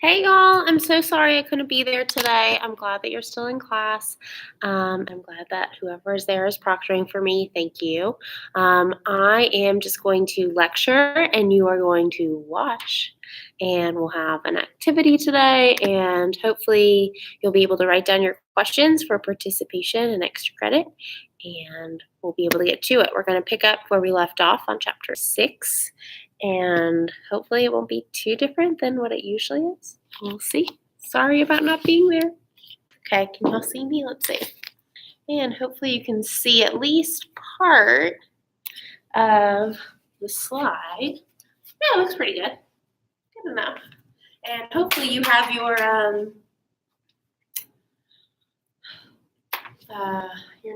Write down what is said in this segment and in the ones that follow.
Hey y'all, I'm so sorry I couldn't be there today. I'm glad that you're still in class. I'm glad that whoever is there is proctoring for me. Thank you. I am just going to lecture and you are going to watch. And we'll have an activity today, and hopefully, you'll be able to write down your questions for participation and extra credit. And we'll be able to get to it. We're going to pick up where we left off on chapter 6, and hopefully it won't be too different than what it usually is. We'll see. Sorry about not being there. Okay, can y'all see me? Let's see. And hopefully you can see at least part of the slide. Yeah, it looks pretty good. Good enough. And hopefully you have your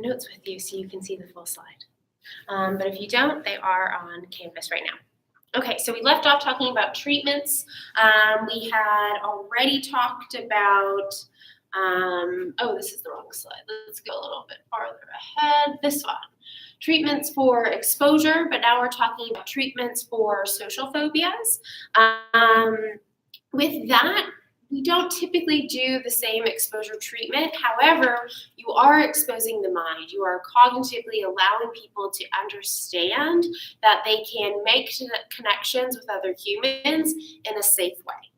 notes with you so you can see the full slide. But if you don't, they are on Canvas right now. Okay, so we left off talking about treatments. We had already talked about, this is the wrong slide. Let's go a little bit farther ahead. This one. Treatments for exposure, but now we're talking about treatments for social phobias. With that, we don't typically do the same exposure treatment. However, you are exposing the mind. You are cognitively allowing people to understand that they can make connections with other humans in a safe way.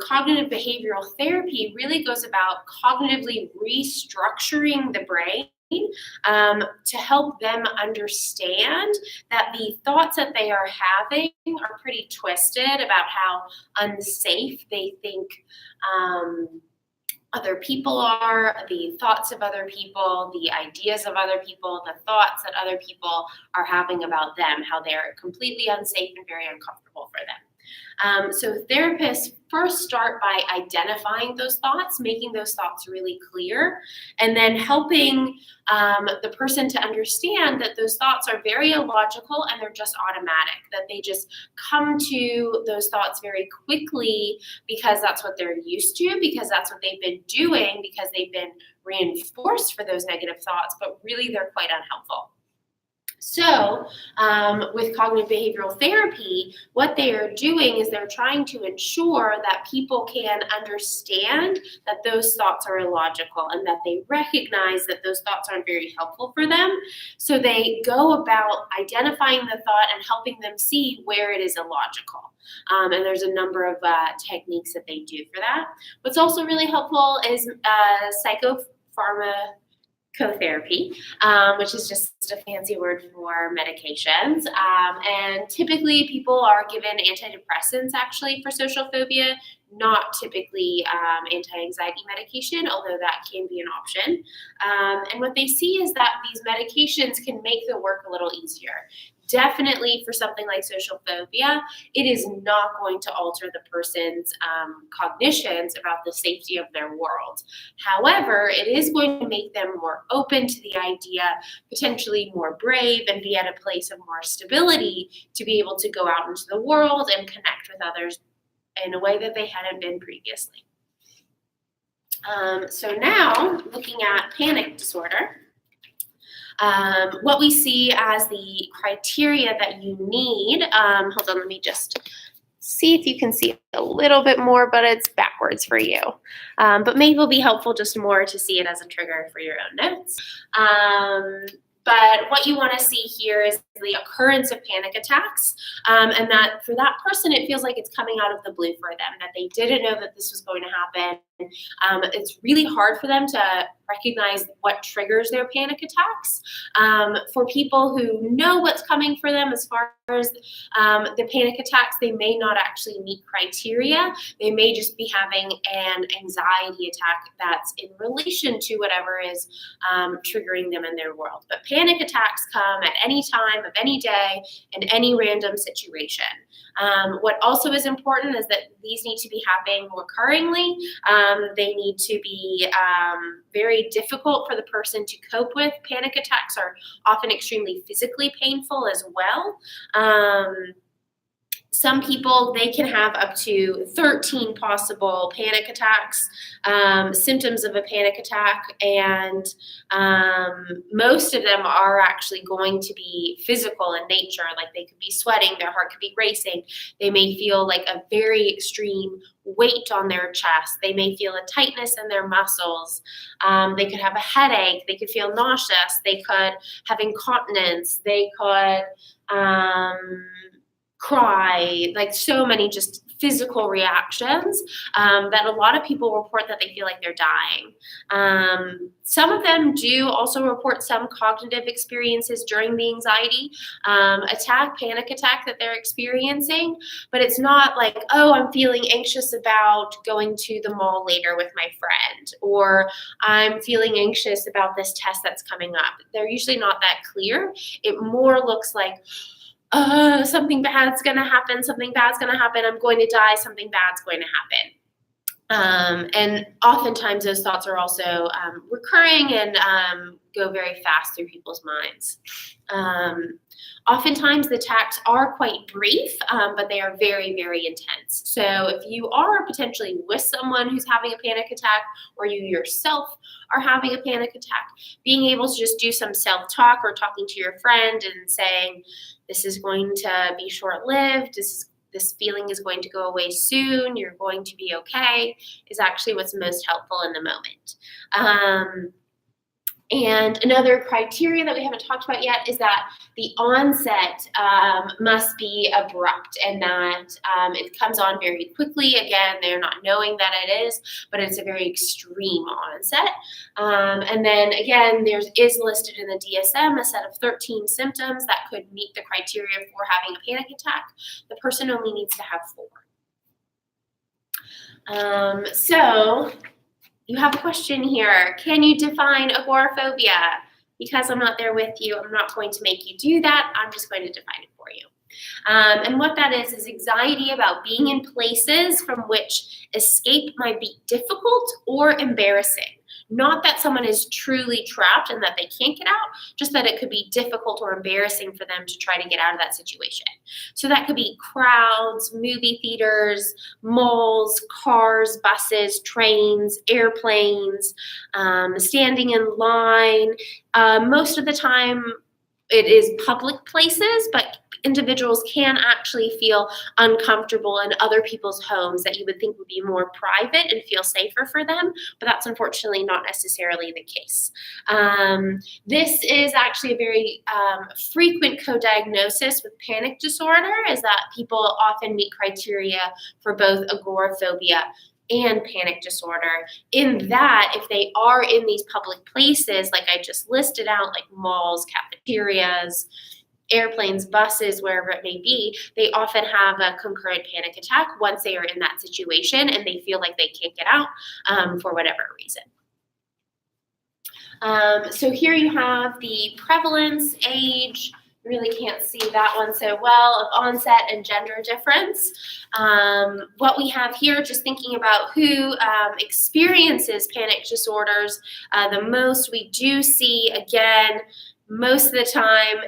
Cognitive behavioral therapy really goes about cognitively restructuring the brain to help them understand that the thoughts that they are having are pretty twisted about how unsafe they think other people are, the thoughts of other people, the ideas of other people, the thoughts that other people are having about them, how they're completely unsafe and very uncomfortable for them. So therapists first start by identifying those thoughts, making those thoughts really clear, and then helping the person to understand that those thoughts are very illogical and they're just automatic, that they just come to those thoughts very quickly because that's what they're used to, because that's what they've been doing, because they've been reinforced for those negative thoughts, but really they're quite unhelpful. So, with cognitive behavioral therapy, what they are doing is they're trying to ensure that people can understand that those thoughts are illogical and that they recognize that those thoughts aren't very helpful for them. So, they go about identifying the thought and helping them see where it is illogical. And there's a number of techniques that they do for that. What's also really helpful is psychopharmacotherapy, which is just a fancy word for medications. And typically people are given antidepressants actually for social phobia, not typically anti-anxiety medication, although that can be an option. And what they see is that these medications can make the work a little easier. Definitely for something like social phobia, it is not going to alter the person's cognitions about the safety of their world. However, it is going to make them more open to the idea, potentially more brave, and be at a place of more stability to be able to go out into the world and connect with others in a way that they hadn't been previously. So now, looking at panic disorder, what we see as the criteria that you need, hold on, let me just see if you can see a little bit more, but it's backwards for you. But maybe it'll be helpful just more to see it as a trigger for your own notes. But what you want to see here is the occurrence of panic attacks, and that for that person, it feels like it's coming out of the blue for them, that they didn't know that this was going to happen. It's really hard for them to recognize what triggers their panic attacks. For people who know what's coming for them as far as the panic attacks, they may not actually meet criteria. They may just be having an anxiety attack that's in relation to whatever is triggering them in their world. But panic attacks come at any time of any day in any random situation. What also is important is that these need to be happening recurringly. They need to be very difficult for the person to cope with. Panic attacks are often extremely physically painful as well. Some people, they can have up to 13 possible panic attacks, symptoms of a panic attack, and most of them are actually going to be physical in nature. Like they could be sweating, their heart could be racing, they may feel like a very extreme weight on their chest, they may feel a tightness in their muscles, they could have a headache, they could feel nauseous, they could have incontinence, they could cry, like so many just physical reactions that a lot of people report that they feel like they're dying. Some of them do also report some cognitive experiences during the anxiety panic attack that they're experiencing, but it's not like, oh, I'm feeling anxious about going to the mall later with my friend, or I'm feeling anxious about this test that's coming up. They're usually not that clear. It more looks like, something bad's going to happen, I'm going to die, something bad's going to happen. And oftentimes those thoughts are also recurring and go very fast through people's minds. Oftentimes the attacks are quite brief, but they are very, very intense. So if you are potentially with someone who's having a panic attack, or you yourself are having a panic attack, being able to just do some self-talk or talking to your friend and saying, this is going to be short-lived, this feeling is going to go away soon, you're going to be okay, is actually what's most helpful in the moment. And another criteria that we haven't talked about yet is that the onset must be abrupt, and that it comes on very quickly. Again, they're not knowing that it is, but it's a very extreme onset. And then again, there is listed in the DSM a set of 13 symptoms that could meet the criteria for having a panic attack. The person only needs to have 4. So you have a question here. Can you define agoraphobia? Because I'm not there with you, I'm not going to make you do that. I'm just going to define it for you. And what that is anxiety about being in places from which escape might be difficult or embarrassing. Not that someone is truly trapped and that they can't get out, just that it could be difficult or embarrassing for them to try to get out of that situation. So that could be crowds, movie theaters, malls, cars, buses, trains, airplanes, standing in line. Most of the time it is public places, but individuals can actually feel uncomfortable in other people's homes that you would think would be more private and feel safer for them, but that's unfortunately not necessarily the case. This is actually a very frequent co-diagnosis with panic disorder, is that people often meet criteria for both agoraphobia and panic disorder, in that if they are in these public places, like I just listed out, like malls, cafeterias, airplanes, buses, wherever it may be, they often have a concurrent panic attack once they are in that situation and they feel like they can't get out for whatever reason. So here you have the prevalence, age. You really can't see that one so well, of onset and gender difference. What we have here, just thinking about who experiences panic disorders the most, we do see, again, most of the time,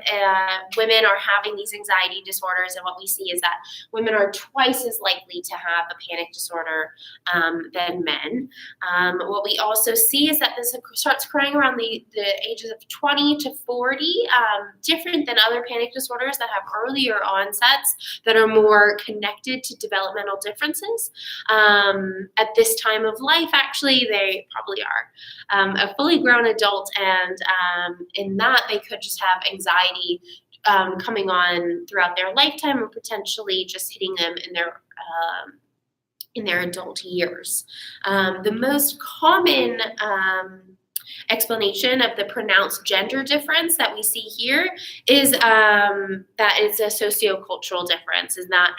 women are having these anxiety disorders, and what we see is that women are twice as likely to have a panic disorder than men. What we also see is that this starts occurring around the ages of 20 to 40, different than other panic disorders that have earlier onsets that are more connected to developmental differences. At this time of life, actually, they probably are a fully grown adult, and in that, they could just have anxiety coming on throughout their lifetime, or potentially just hitting them in their adult years. The most common explanation of the pronounced gender difference that we see here is that it's a sociocultural difference, is that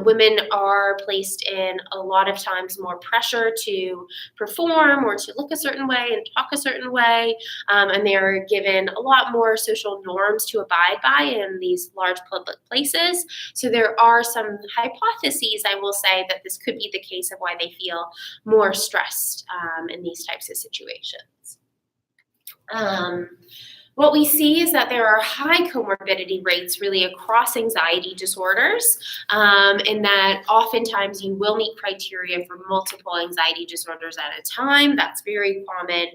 women are placed in a lot of times more pressure to perform or to look a certain way and talk a certain way, and they are given a lot more social norms to abide by in these large public places. So there are some hypotheses, I will say, that this could be the case of why they feel more stressed in these types of situations. What we see is that there are high comorbidity rates really across anxiety disorders, and that oftentimes you will meet criteria for multiple anxiety disorders at a time. That's very common.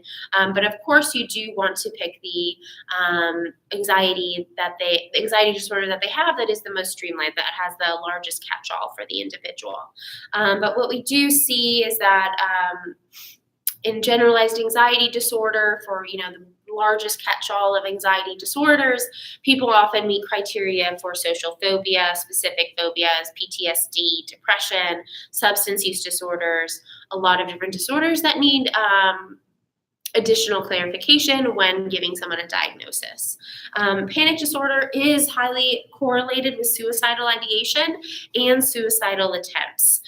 But of course, you do want to pick the anxiety disorder that they have that is the most streamlined, that has the largest catch-all for the individual. But what we do see is that in generalized anxiety disorder, for the largest catch-all of anxiety disorders, people often meet criteria for social phobia, specific phobias, PTSD, depression, substance use disorders, a lot of different disorders that need additional clarification when giving someone a diagnosis. Panic disorder is highly correlated with suicidal ideation and suicidal attempts.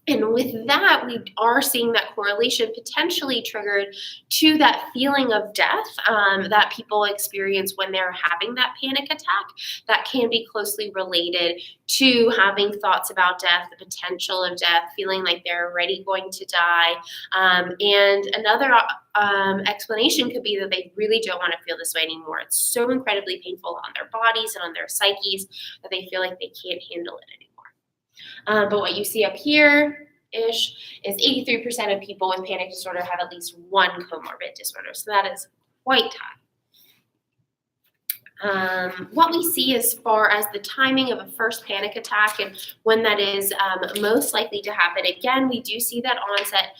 And with that, we are seeing that correlation potentially triggered to that feeling of death that people experience when they're having that panic attack. That can be closely related to having thoughts about death, the potential of death, feeling like they're already going to die. And another explanation could be that they really don't want to feel this way anymore. It's so incredibly painful on their bodies and on their psyches that they feel like they can't handle it anymore. But what you see up here-ish is 83% of people with panic disorder have at least one comorbid disorder. So that is quite high. What we see as far as the timing of a first panic attack and when that is most likely to happen, again, we do see that onset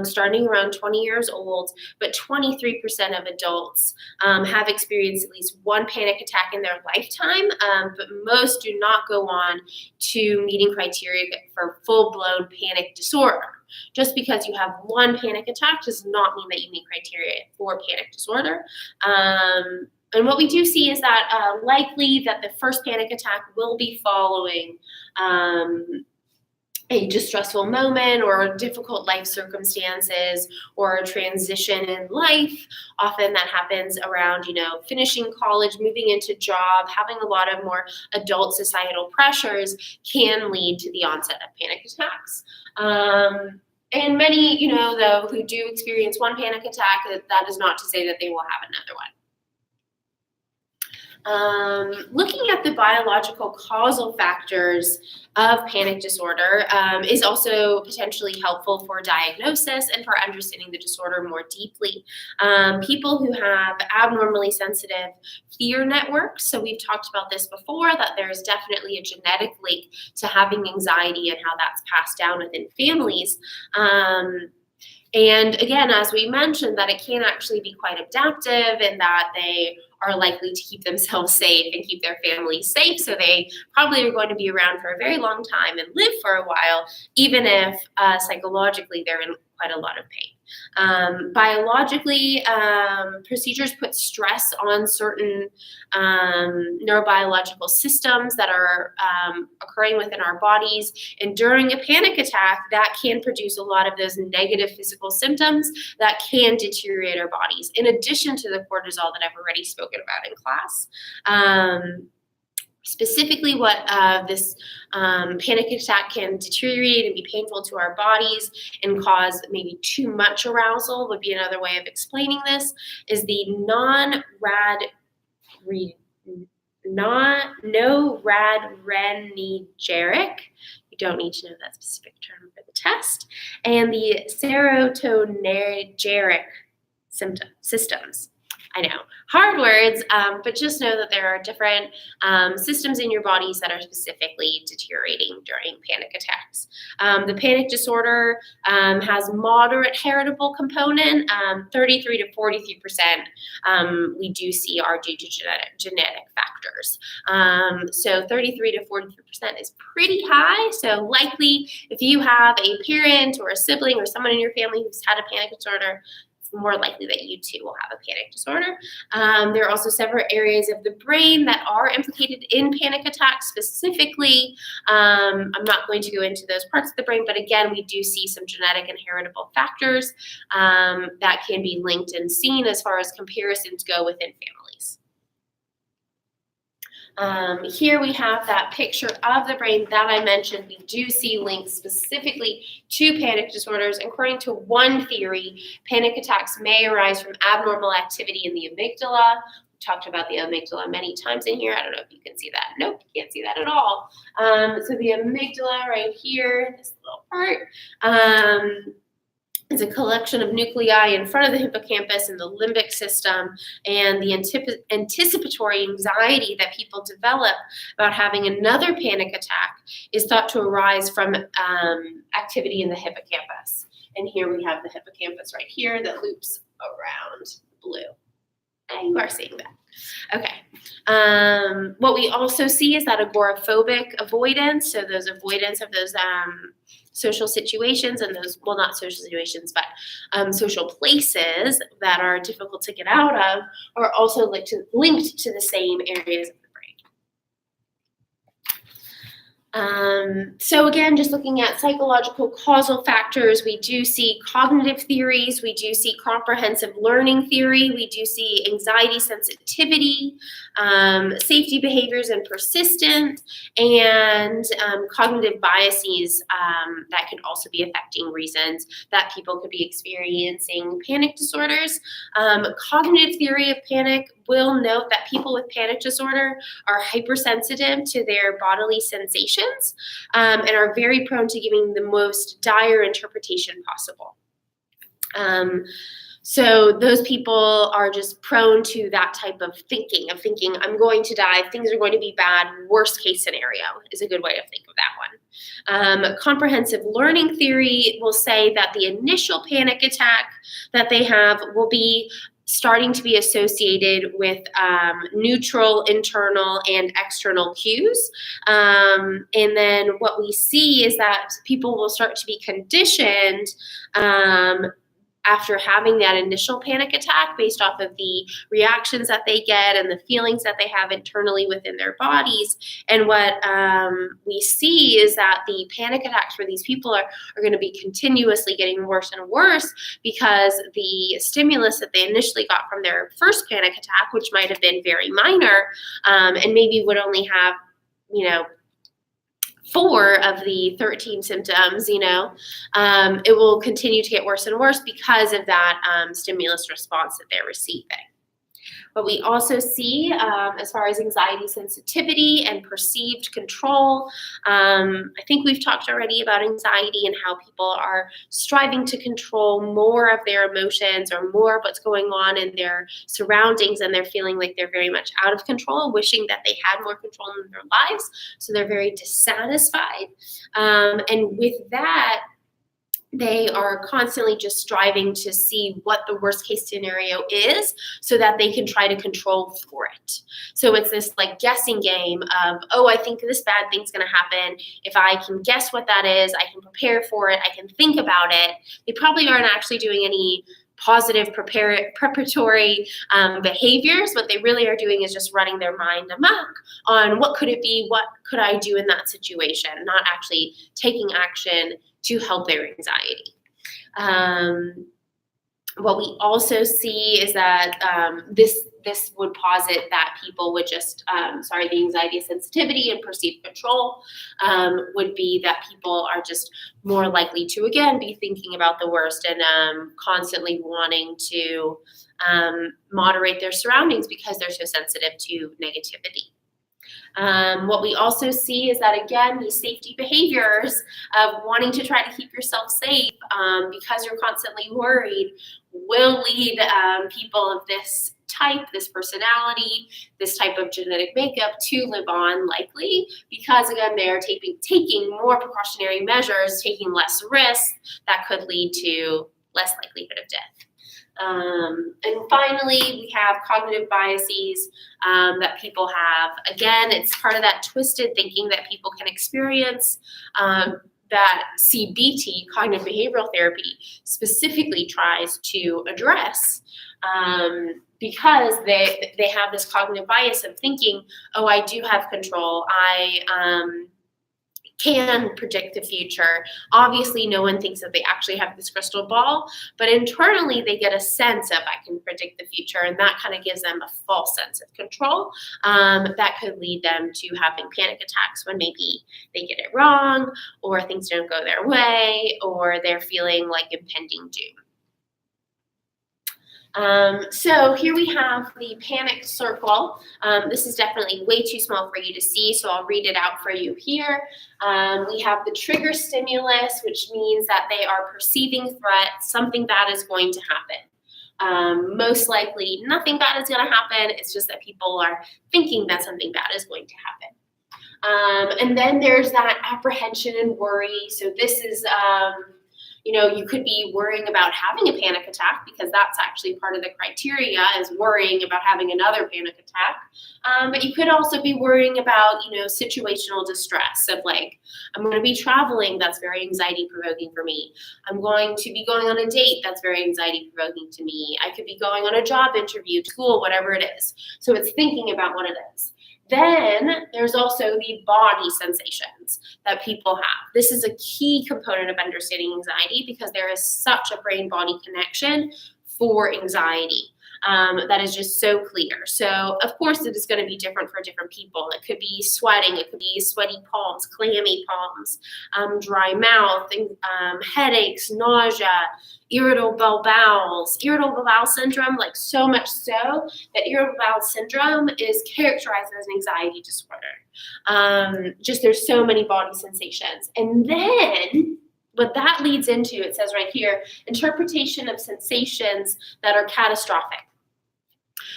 starting around 20 years old, but 23% of adults have experienced at least one panic attack in their lifetime, but most do not go on to meeting criteria for full-blown panic disorder. Just because you have one panic attack does not mean that you meet criteria for panic disorder. And what we do see is that likely that the first panic attack will be following a distressful moment or difficult life circumstances or a transition in life. Often that happens around, finishing college, moving into job, having a lot of more adult societal pressures can lead to the onset of panic attacks. And many, though, who do experience one panic attack, that is not to say that they will have another one. Looking at the biological causal factors of panic disorder is also potentially helpful for diagnosis and for understanding the disorder more deeply. People who have abnormally sensitive fear networks, so we've talked about this before, that there's definitely a genetic link to having anxiety and how that's passed down within families. And again, as we mentioned, that it can actually be quite adaptive and that they are likely to keep themselves safe and keep their families safe. So they probably are going to be around for a very long time and live for a while, even if psychologically they're in quite a lot of pain. Biologically, procedures put stress on certain neurobiological systems that are occurring within our bodies. And during a panic attack, that can produce a lot of those negative physical symptoms that can deteriorate our bodies, in addition to the cortisol that I've already spoken about in class. Specifically, what this panic attack can deteriorate and be painful to our bodies and cause maybe too much arousal would be another way of explaining this, is the noradrenergic, you don't need to know that specific term for the test, and the serotonergic systems. I know, hard words, but just know that there are different systems in your bodies that are specifically deteriorating during panic attacks. The panic disorder has moderate heritable component, 33 to 43% we do see are due to genetic factors. So 33 to 43% is pretty high. So likely if you have a parent or a sibling or someone in your family who's had a panic disorder, more likely that you too will have a panic disorder. There are also several areas of the brain that are implicated in panic attacks specifically. I'm not going to go into those parts of the brain, but again, we do see some genetic and heritable factors that can be linked and seen as far as comparisons go within families. Here we have that picture of the brain that I mentioned. We do see links specifically to panic disorders. According to one theory, panic attacks may arise from abnormal activity in the amygdala. We talked about the amygdala many times in here. I don't know if you can see that. Nope, you can't see that at all. So the amygdala right here, this little part, is a collection of nuclei in front of the hippocampus and the limbic system, and the anticipatory anxiety that people develop about having another panic attack is thought to arise from activity in the hippocampus. And here we have the hippocampus right here that loops around blue. And you are seeing that. Okay. What we also see is that agoraphobic avoidance, so those avoidance of those social situations and those, well, not social situations, but social places that are difficult to get out of are also linked to the same areas of the brain. So again, just looking at psychological causal factors, we do see cognitive theories, we do see comprehensive learning theory, we do see anxiety sensitivity, safety behaviors and persistence, and cognitive biases that could also be affecting reasons that people could be experiencing panic disorders. Cognitive theory of panic will note that people with panic disorder are hypersensitive to their bodily sensations and are very prone to giving the most dire interpretation possible. So those people are just prone to that type of thinking, I'm going to die, things are going to be bad, worst case scenario is a good way to think of that one. Comprehensive learning theory will say that the initial panic attack that they have will be starting to be associated with neutral, internal, and external cues. And then what we see is that people will start to be conditioned after having that initial panic attack based off of the reactions that they get and the feelings that they have internally within their bodies. And what we see is that the panic attacks for these people are going to be continuously getting worse and worse because the stimulus that they initially got from their first panic attack, which might have been very minor and maybe would only have, 4 of the 13 symptoms, it will continue to get worse and worse because of that stimulus response that they're receiving. What we also see as far as anxiety sensitivity and perceived control, I think we've talked already about anxiety and how people are striving to control more of their emotions or more of what's going on in their surroundings, and they're feeling like they're very much out of control, wishing that they had more control in their lives. So they're very dissatisfied. And with that, they are constantly just striving to see what the worst case scenario is so that they can try to control for it. So it's this like guessing game of, I think this bad thing's going to happen. If I can guess what that is, I can prepare for it, I can think about it. They probably aren't actually doing any positive preparatory behaviors. What they really are doing is just running their mind amok on what could it be, what could I do in that situation, not actually taking action to help their anxiety. What we also see is that this would posit that people would just, the anxiety sensitivity and perceived control would be that people are just more likely to, again, be thinking about the worst and constantly wanting to moderate their surroundings because they're so sensitive to negativity. What we also see is that, again, these safety behaviors of wanting to try to keep yourself safe because you're constantly worried will lead people of this type, this personality, this type of genetic makeup to live on likely because, again, they're taking more precautionary measures, taking less risks that could lead to less likelihood of death. And finally, we have cognitive biases that people have. Again, it's part of that twisted thinking that people can experience that CBT, cognitive behavioral therapy, specifically tries to address because they have this cognitive bias of thinking, I do have control. can predict the future. Obviously, no one thinks that they actually have this crystal ball, but internally they get a sense of I can predict the future, and that kind of gives them a false sense of control that could lead them to having panic attacks when maybe they get it wrong, or things don't go their way, or they're feeling like impending doom. So here we have the panic circle. This is definitely way too small for you to see, so I'll read it out for you here. We have the trigger stimulus, which means that they are perceiving threats, something bad is going to happen. Most likely nothing bad is going to happen, it's just that people are thinking that something bad is going to happen. And then there's that apprehension and worry. So this is you could be worrying about having a panic attack, because that's actually part of the criteria, is worrying about having another panic attack. But you could also be worrying about, situational distress of like, I'm going to be traveling, that's very anxiety provoking for me. I'm going to be going on a date, that's very anxiety provoking to me. I could be going on a job interview, school, whatever it is. So it's thinking about what it is. Then there's also the body sensations that people have. This is a key component of understanding anxiety, because there is such a brain-body connection for anxiety that is just so clear. So of course it is going to be different for different people. It could be sweating, it could be sweaty palms, clammy palms, dry mouth, headaches, nausea, irritable bowel syndrome, like so much so that irritable bowel syndrome is characterized as an anxiety disorder. Just there's so many body sensations. And then what that leads into, it says right here, interpretation of sensations that are catastrophic.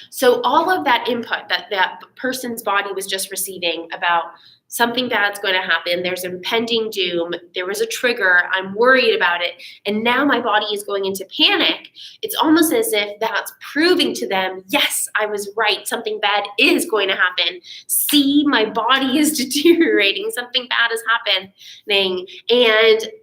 So all of that input that person's body was just receiving about something bad's going to happen, there's impending doom, there was a trigger, I'm worried about it, and now my body is going into panic, it's almost as if that's proving to them, yes, I was right, something bad is going to happen. See, my body is deteriorating, something bad is happening.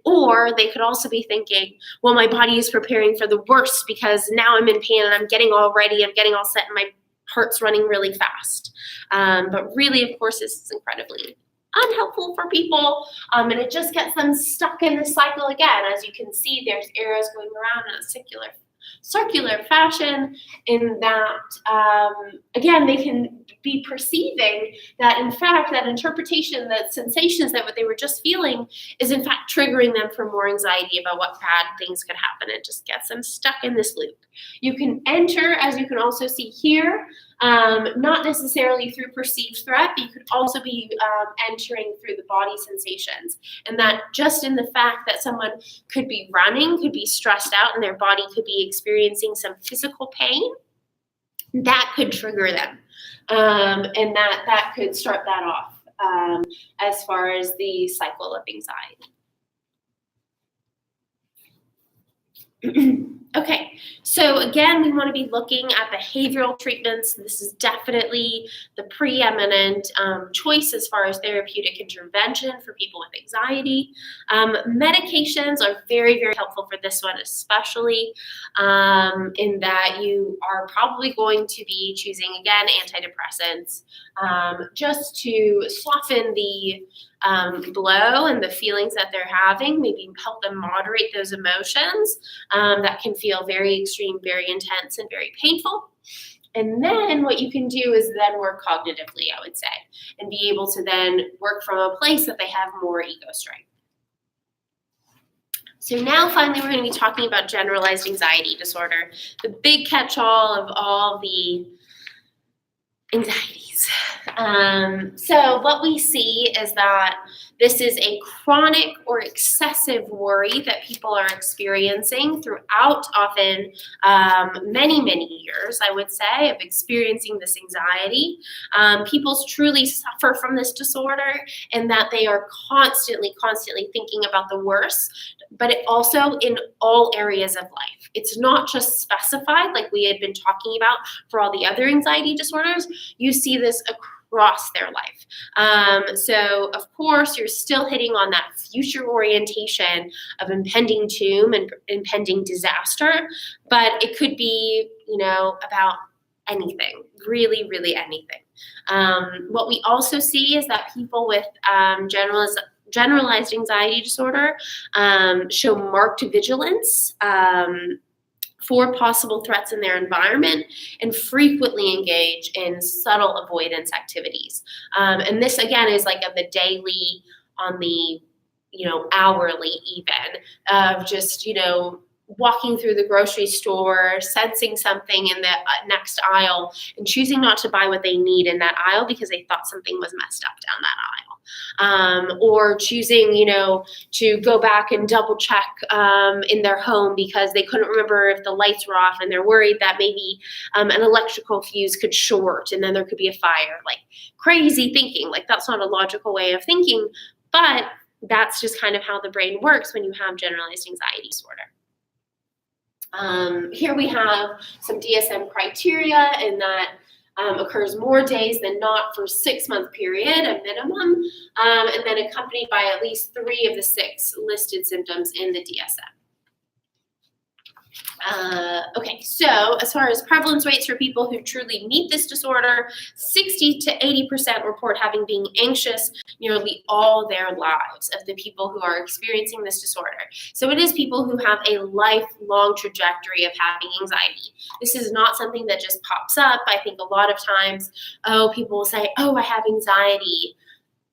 Or they could also be thinking, well, my body is preparing for the worst because now I'm in pain and I'm getting all ready, I'm getting all set, and my heart's running really fast. But really, of course, this is incredibly unhelpful for people, and it just gets them stuck in this cycle again. As you can see, there's arrows going around in a circular fashion, in that, again, they can be perceiving that, in fact, that interpretation, that sensations that what they were just feeling is, in fact, triggering them for more anxiety about what bad things could happen. It just gets them stuck in this loop. You can enter, as you can also see here, not necessarily through perceived threat, but you could also be entering through the body sensations. And that just in the fact that someone could be running, could be stressed out, and their body could be experiencing some physical pain, that could trigger them. And that could start that off as far as the cycle of anxiety. Okay, so again, we want to be looking at behavioral treatments. This is definitely the preeminent choice as far as therapeutic intervention for people with anxiety. Medications are very, very helpful for this one, especially in that you are probably going to be choosing, again, antidepressants just to soften the blow and the feelings that they're having, maybe help them moderate those emotions that can feel very extreme, very intense, and very painful. And then what you can do is then work cognitively, I would say, and be able to then work from a place that they have more ego strength. So now finally we're going to be talking about generalized anxiety disorder, the big catch-all of all the anxieties. So what we see is that this is a chronic or excessive worry that people are experiencing throughout often many, many years, I would say, of experiencing this anxiety. People truly suffer from this disorder, and that they are constantly thinking about the worst, but it also in all areas of life. It's not just specified like we had been talking about for all the other anxiety disorders. You see this across their life. So of course, you're still hitting on that future orientation of impending doom and impending disaster, but it could be, about anything, really, really anything. What we also see is that people with generalized anxiety disorder show marked vigilance for possible threats in their environment and frequently engage in subtle avoidance activities. And this, again, is like on the daily, on the, hourly even, of just, walking through the grocery store, sensing something in the next aisle, and choosing not to buy what they need in that aisle because they thought something was messed up down that aisle. Or choosing, to go back and double check in their home because they couldn't remember if the lights were off and they're worried that maybe an electrical fuse could short and then there could be a fire. Like crazy thinking. Like that's not a logical way of thinking, but that's just kind of how the brain works when you have generalized anxiety disorder. Here we have some DSM criteria, and that occurs more days than not for a 6-month period, a minimum, and then accompanied by at least 3 of the 6 listed symptoms in the DSM. Okay, so as far as prevalence rates for people who truly meet this disorder, 60 to 80% report having been anxious nearly all their lives of the people who are experiencing this disorder. So it is people who have a lifelong trajectory of having anxiety. This is not something that just pops up. I think a lot of times, people will say, I have anxiety.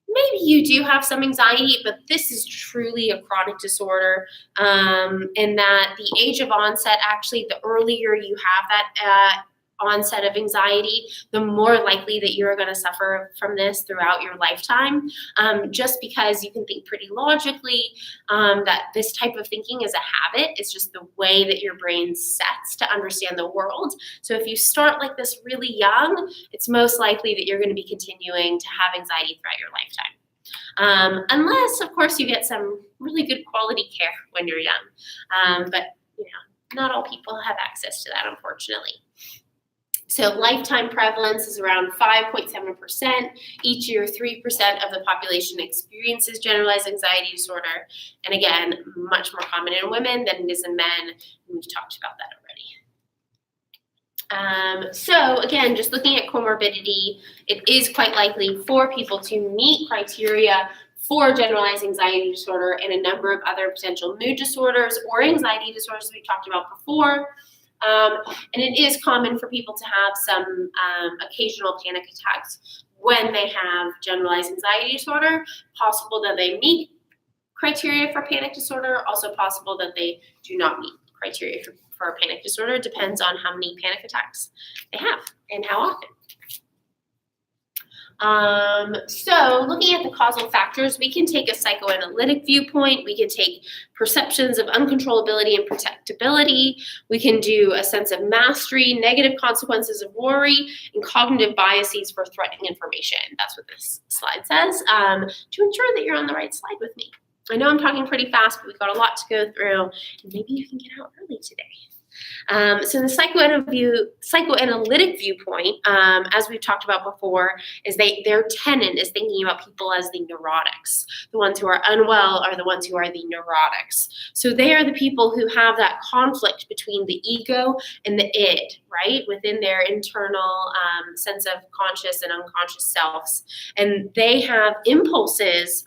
Maybe you do have some anxiety, but this is truly a chronic disorder, and that the age of onset, actually, the earlier you have that onset of anxiety, the more likely that you're going to suffer from this throughout your lifetime, just because you can think pretty logically that this type of thinking is a habit. It's just the way that your brain sets to understand the world. So if you start like this really young, it's most likely that you're going to be continuing to have anxiety throughout your lifetime. Unless, of course, you get some really good quality care when you're young. But, not all people have access to that, unfortunately. So lifetime prevalence is around 5.7%. Each year, 3% of the population experiences generalized anxiety disorder. And again, much more common in women than it is in men. We've talked about that already. So again, just looking at comorbidity, it is quite likely for people to meet criteria for generalized anxiety disorder and a number of other potential mood disorders or anxiety disorders we talked about before. And it is common for people to have some occasional panic attacks when they have generalized anxiety disorder. Possible that they meet criteria for panic disorder, also possible that they do not meet criteria for panic disorder. It depends on how many panic attacks they have and how often. So looking at the causal factors, we can take a psychoanalytic viewpoint. We can take perceptions of uncontrollability and protectability. We can do a sense of mastery, negative consequences of worry, and cognitive biases for threatening information. That's what this slide says, to ensure that you're on the right slide with me. I know I'm talking pretty fast, but we've got a lot to go through, and maybe you can get out early today. So the psychoanalytic viewpoint, as we've talked about before, is their tenet is thinking about people as the neurotics. The ones who are unwell are the ones who are the neurotics. So they are the people who have that conflict between the ego and the id, right, within their internal sense of conscious and unconscious selves. And they have impulses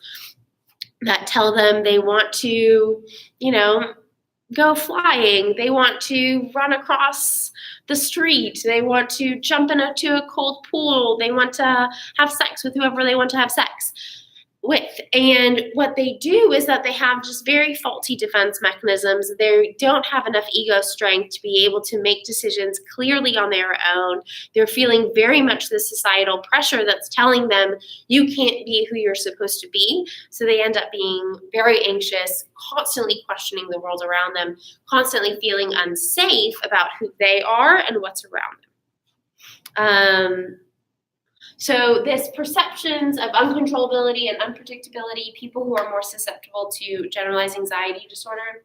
that tell them they want to, go flying, they want to run across the street, they want to jump into a cold pool, they want to have sex with whoever they want to have sex with. And what they do is that they have just very faulty defense mechanisms. They don't have enough ego strength to be able to make decisions clearly on their own. They're feeling very much the societal pressure that's telling them you can't be who you're supposed to be. So they end up being very anxious, constantly questioning the world around them, constantly feeling unsafe about who they are and what's around them. So this perceptions of uncontrollability and unpredictability, people who are more susceptible to generalized anxiety disorder,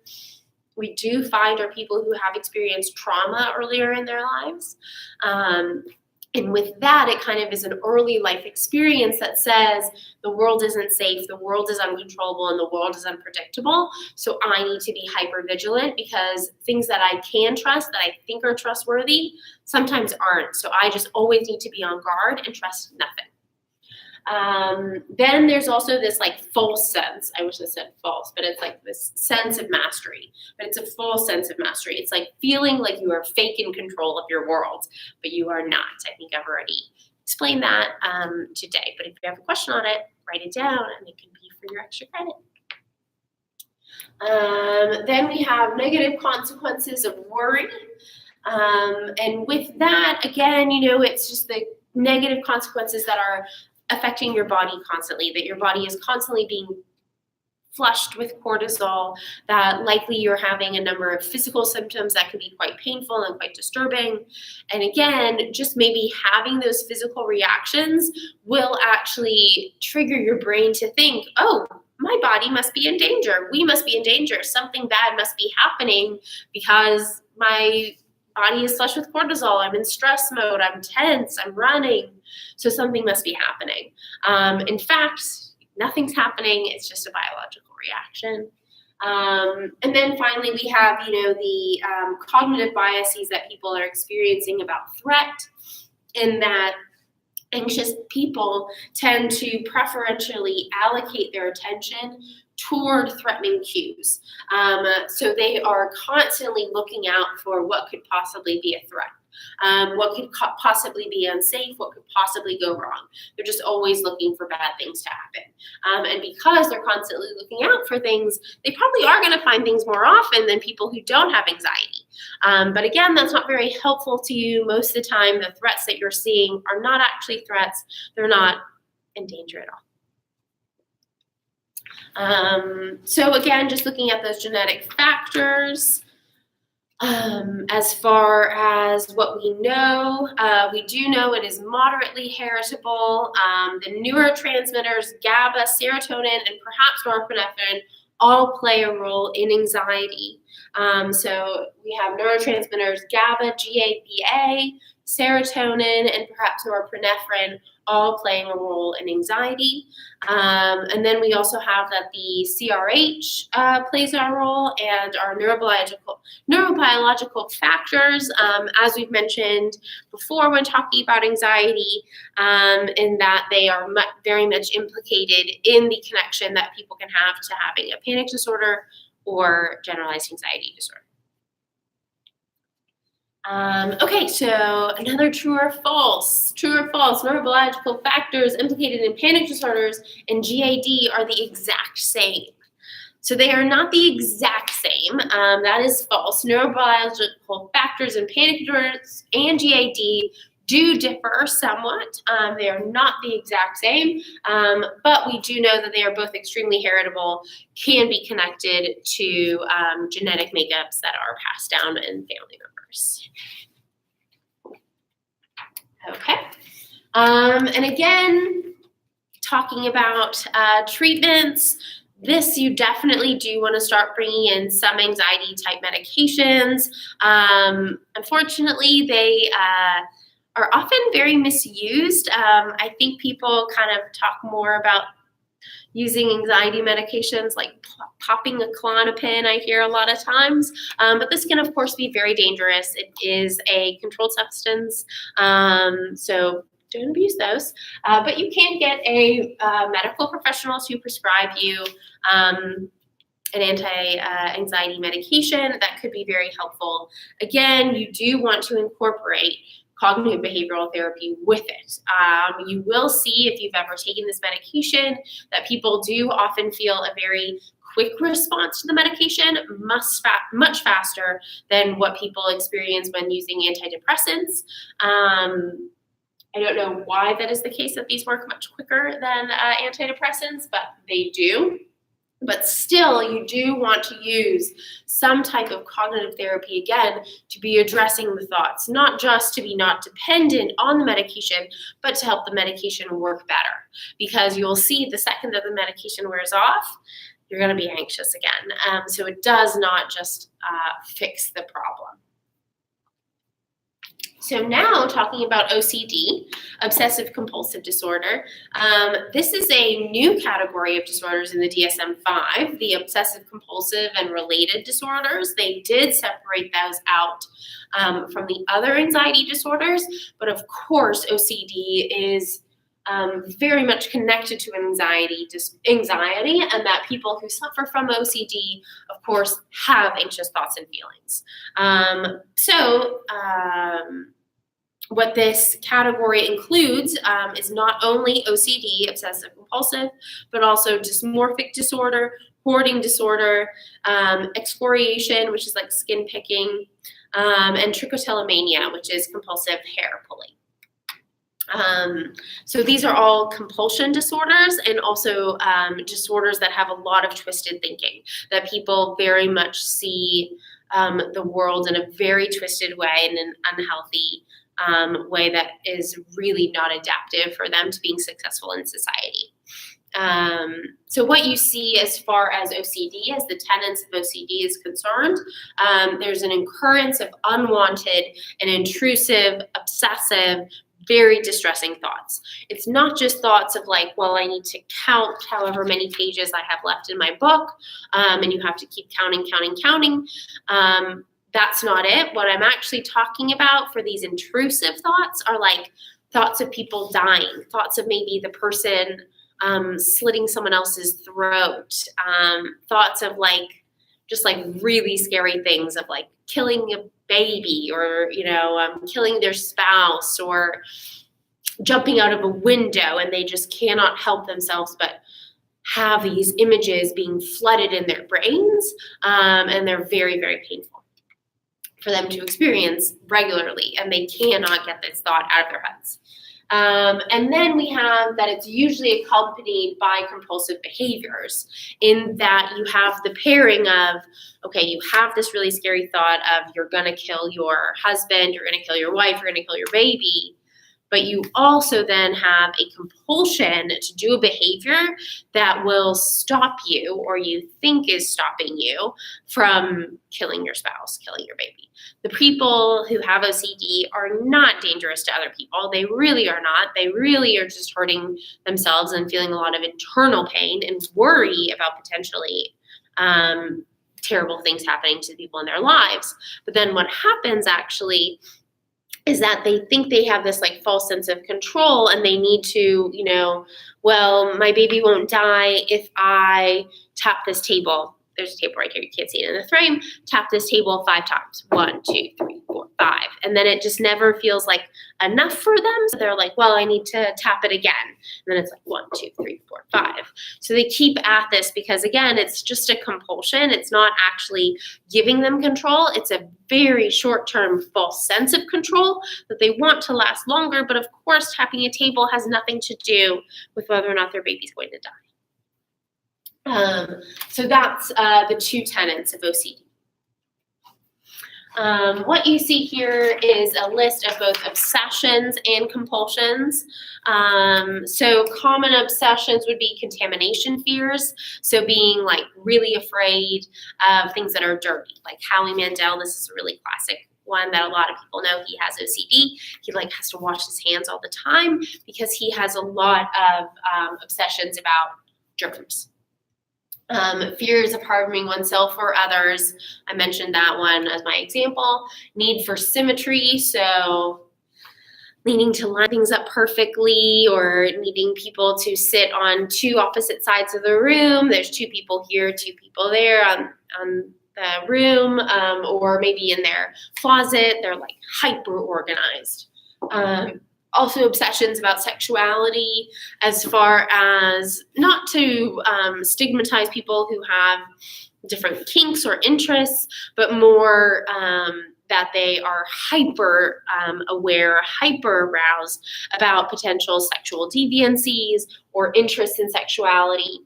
we do find are people who have experienced trauma earlier in their lives. And with that, it kind of is an early life experience that says the world isn't safe, the world is uncontrollable, and the world is unpredictable. So I need to be hyper vigilant because things that I can trust, that I think are trustworthy, sometimes aren't. So I just always need to be on guard and trust nothing. Then there's also this like false sense. I wish I said false, but it's like this sense of mastery. But it's a false sense of mastery. It's like feeling like you are fake in control of your world, but you are not. I think I've already explained that today. But if you have a question on it, write it down, and it can be for your extra credit. Then we have negative consequences of worry. And with that, again, it's just the negative consequences that are affecting your body constantly, that your body is constantly being flushed with cortisol, that likely you're having a number of physical symptoms that can be quite painful and quite disturbing. And again, just maybe having those physical reactions will actually trigger your brain to think, oh, my body must be in danger. We must be in danger. Something bad must be happening because my body is flushed with cortisol. I'm in stress mode. I'm tense. I'm running. So something must be happening. In fact, nothing's happening. It's just a biological reaction. And then finally, we have, the cognitive biases that people are experiencing about threat, in that anxious people tend to preferentially allocate their attention toward threatening cues. So they are constantly looking out for what could possibly be a threat. What could possibly be unsafe, what could possibly go wrong. They're just always looking for bad things to happen. And because they're constantly looking out for things, they probably are going to find things more often than people who don't have anxiety. But again, that's not very helpful to you. Most of the time, the threats that you're seeing are not actually threats. They're not in danger at all. So again, just looking at those genetic factors. As far as what we know, we do know it is moderately heritable. The neurotransmitters GABA, serotonin, and perhaps norepinephrine all play a role in anxiety. So we have neurotransmitters GABA, GABA, serotonin, and perhaps norepinephrine all playing a role in anxiety. And then we also have that the CRH plays a role, and our neurobiological factors, as we've mentioned before when talking about anxiety, in that they are very much implicated in the connection that people can have to having a panic disorder or generalized anxiety disorder. Okay, so another true or false. True or false, neurobiological factors implicated in panic disorders and GAD are the exact same. So they are not the exact same. That is false. Neurobiological factors in panic disorders and GAD do differ somewhat. They are not the exact same, but we do know that they are both extremely heritable, can be connected to genetic makeups that are passed down in family members. Okay. And again, talking about treatments, this you definitely do want to start bringing in some anxiety type medications. Unfortunately, they are often very misused. I think people kind of talk more about using anxiety medications like popping a Klonopin, I hear a lot of times. But this can, of course, be very dangerous. It is a controlled substance, so don't abuse those. But you can get a medical professional to prescribe you an anti-anxiety medication that could be very helpful. Again, you do want to incorporate cognitive behavioral therapy with it. You will see, if you've ever taken this medication, that people do often feel a very quick response to the medication, much faster than what people experience when using antidepressants. I don't know why that is the case, that these work much quicker than antidepressants, but they do. But still, you do want to use some type of cognitive therapy, again, to be addressing the thoughts, not just to be not dependent on the medication, but to help the medication work better. Because you'll see the second that the medication wears off, you're going to be anxious again. So it does not just fix the problem. So now talking about OCD, obsessive compulsive disorder, this is a new category of disorders in the DSM-5, the obsessive compulsive and related disorders. They did separate those out from the other anxiety disorders, but of course OCD is very much connected to anxiety, and that people who suffer from OCD, of course, have anxious thoughts and feelings. What this category includes is not only OCD, obsessive compulsive, but also dysmorphic disorder, hoarding disorder, excoriation, which is like skin picking, and trichotillomania, which is compulsive hair pulling. So these are all compulsion disorders, and also disorders that have a lot of twisted thinking, that people very much see the world in a very twisted way, in an unhealthy way that is really not adaptive for them to being successful in society. So what you see as far as OCD, as the tenets of OCD is concerned, there's an occurrence of unwanted and intrusive, obsessive, very distressing thoughts. It's not just thoughts of like, well, I need to count however many pages I have left in my book, and you have to keep counting. That's not it. What I'm actually talking about for these intrusive thoughts are like thoughts of people dying, thoughts of maybe the person slitting someone else's throat, thoughts of like just like really scary things of like killing a baby, or killing their spouse, or jumping out of a window, and they just cannot help themselves but have these images being flooded in their brains, and they're very, very painful for them to experience regularly, and they cannot get this thought out of their heads. And then we have that it's usually accompanied by compulsive behaviors, in that you have the pairing of, okay, you have this really scary thought of you're going to kill your husband, you're going to kill your wife, you're going to kill your baby, but you also then have a compulsion to do a behavior that will stop you, or you think is stopping you, from killing your spouse, killing your baby. The people who have OCD are not dangerous to other people. They really are not. They really are just hurting themselves and feeling a lot of internal pain and worry about potentially terrible things happening to people in their lives. But then what happens actually is that they think they have this like false sense of control, and they need to, well, my baby won't die if I tap this table. There's a table right here. You can't see it in the frame. Tap this table 5 times. 1, 2, 3, 4, 5. And then it just never feels like enough for them. So they're like, well, I need to tap it again. And then it's like 1, 2, 3, 4, 5. So they keep at this because, again, it's just a compulsion. It's not actually giving them control. It's a very short-term false sense of control that they want to last longer. But of course, tapping a table has nothing to do with whether or not their baby's going to die. So that's the 2 tenets of OCD. What you see here is a list of both obsessions and compulsions. So common obsessions would be contamination fears. So being like really afraid of things that are dirty, like Howie Mandel. This is a really classic one that a lot of people know. He has OCD. He like has to wash his hands all the time because he has a lot of obsessions about germs. Fears of harming oneself or others. I mentioned that one as my example. Need for symmetry, so needing to line things up perfectly, or needing people to sit on 2 opposite sides of the room. There's 2 people here, 2 people there on the room, or maybe in their closet. They're like hyper organized. Also obsessions about sexuality, as far as not to stigmatize people who have different kinks or interests, but more that they are hyper aware, hyper aroused about potential sexual deviancies or interests in sexuality.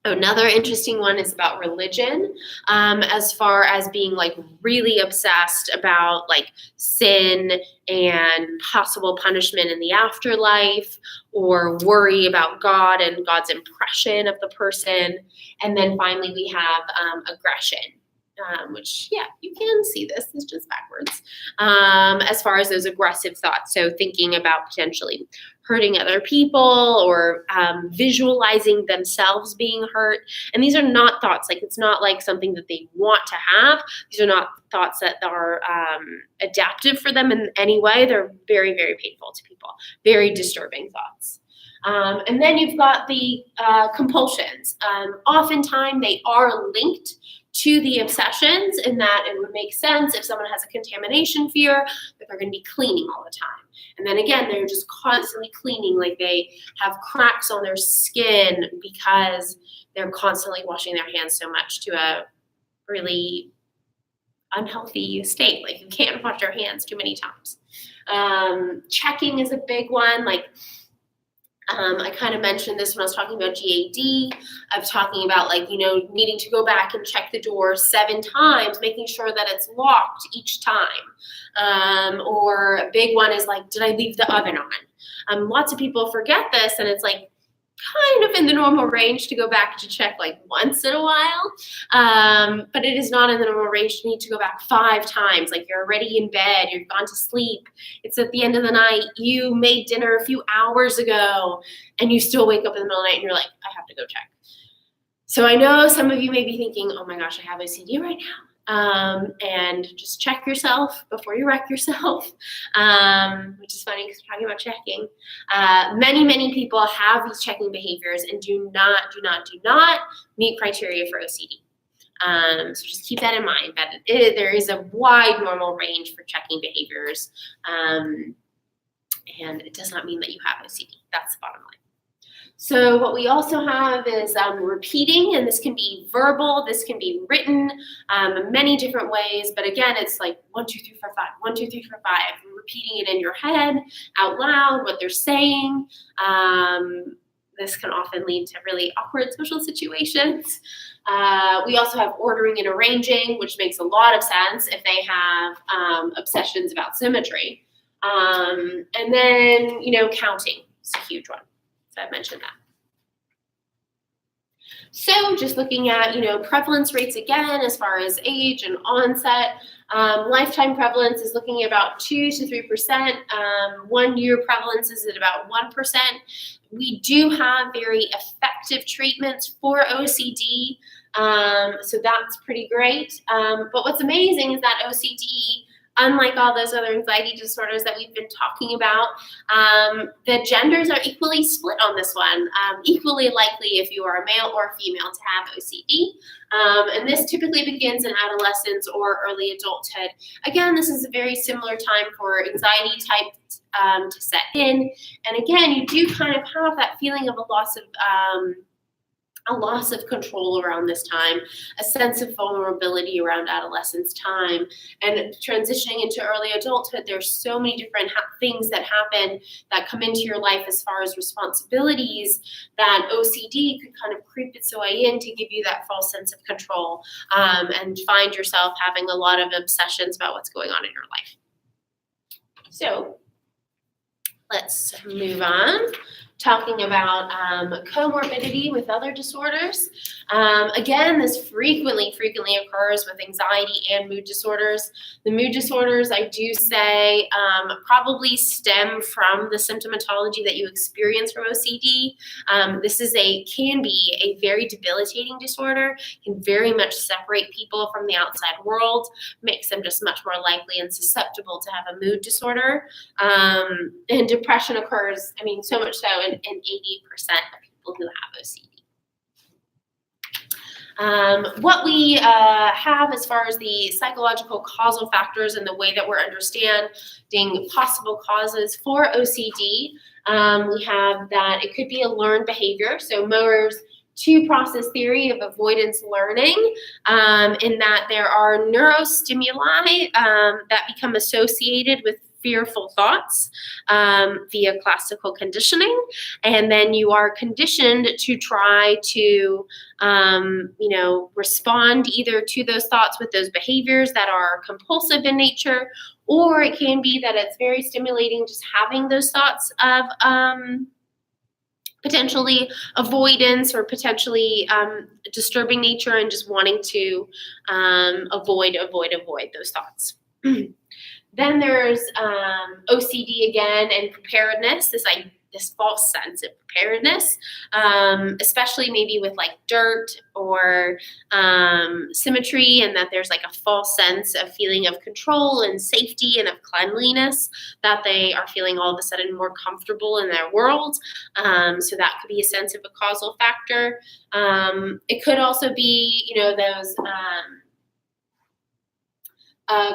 Another interesting one is about religion, as far as being like really obsessed about like sin and possible punishment in the afterlife, or worry about God and God's impression of the person. And then finally we have aggression, which, yeah, you can see this. It's just backwards. As far as those aggressive thoughts, so thinking about potentially hurting other people, or visualizing themselves being hurt. And these are not thoughts, like it's not like something that they want to have. These are not thoughts that are adaptive for them in any way. They're very, very painful to people, very disturbing thoughts. And then you've got the compulsions. Oftentimes they are linked to the obsessions, in that it would make sense if someone has a contamination fear that they're going to be cleaning all the time. And then again, they're just constantly cleaning, like they have cracks on their skin because they're constantly washing their hands so much to a really unhealthy state. Like you can't wash your hands too many times. Checking is a big one. Like I kind of mentioned this when I was talking about GAD. I'm talking about, like, needing to go back and check the door 7 times, making sure that it's locked each time. Or a big one is like, did I leave the oven on? Lots of people forget this, and it's like kind of in the normal range to go back to check like once in a while. But it is not in the normal range to need to go back 5 times. Like you're already in bed, you've gone to sleep. It's at the end of the night, you made dinner a few hours ago, and you still wake up in the middle of the night and you're like, I have to go check. So I know some of you may be thinking, oh my gosh, I have OCD right now. And just check yourself before you wreck yourself, which is funny because we're talking about checking. Many people have these checking behaviors and do not meet criteria for OCD. So just keep that in mind, that there is a wide normal range for checking behaviors, and it does not mean that you have OCD. That's the bottom line. So what we also have is repeating, and this can be verbal, this can be written, many different ways. But again, it's like 1, 2, 3, 4, 5, 1, 2, 3, 4, 5. Repeating it in your head, out loud, what they're saying. This can often lead to really awkward social situations. We also have ordering and arranging, which makes a lot of sense if they have obsessions about symmetry. And then, counting is a huge one. I mentioned that. So just looking at, prevalence rates again, as far as age and onset, lifetime prevalence is looking at about 2 to 3%. 1 year prevalence is at about 1%. We do have very effective treatments for OCD, so that's pretty great. But what's amazing is that OCD, unlike all those other anxiety disorders that we've been talking about, the genders are equally split on this one, equally likely if you are a male or a female to have OCD. And this typically begins in adolescence or early adulthood. Again, this is a very similar time for anxiety type to set in. And again, you do kind of have that feeling of a loss of control around this time, a sense of vulnerability around adolescence time, and transitioning into early adulthood. There's so many different things that happen that come into your life as far as responsibilities, that OCD could kind of creep its way in to give you that false sense of control, and find yourself having a lot of obsessions about what's going on in your life. So let's move on. Talking about comorbidity with other disorders. Again, this frequently occurs with anxiety and mood disorders. The mood disorders, I do say, probably stem from the symptomatology that you experience from OCD. This can be a very debilitating disorder, can very much separate people from the outside world, makes them just much more likely and susceptible to have a mood disorder. And depression occurs, so much so in 80% of people who have OCD. What we have as far as the psychological causal factors and the way that we're understanding possible causes for OCD, we have that it could be a learned behavior. So Mohr's 2-process theory of avoidance learning, in that there are neurostimuli that become associated with fearful thoughts via classical conditioning, and then you are conditioned to try to respond either to those thoughts with those behaviors that are compulsive in nature, or it can be that it's very stimulating just having those thoughts of potentially avoidance or potentially disturbing nature, and just wanting to avoid those thoughts. Then there's OCD again and preparedness, this this false sense of preparedness, especially maybe with like dirt or symmetry, and that there's like a false sense of feeling of control and safety and of cleanliness, that they are feeling all of a sudden more comfortable in their world. So that could be a sense of a causal factor. It could also be, those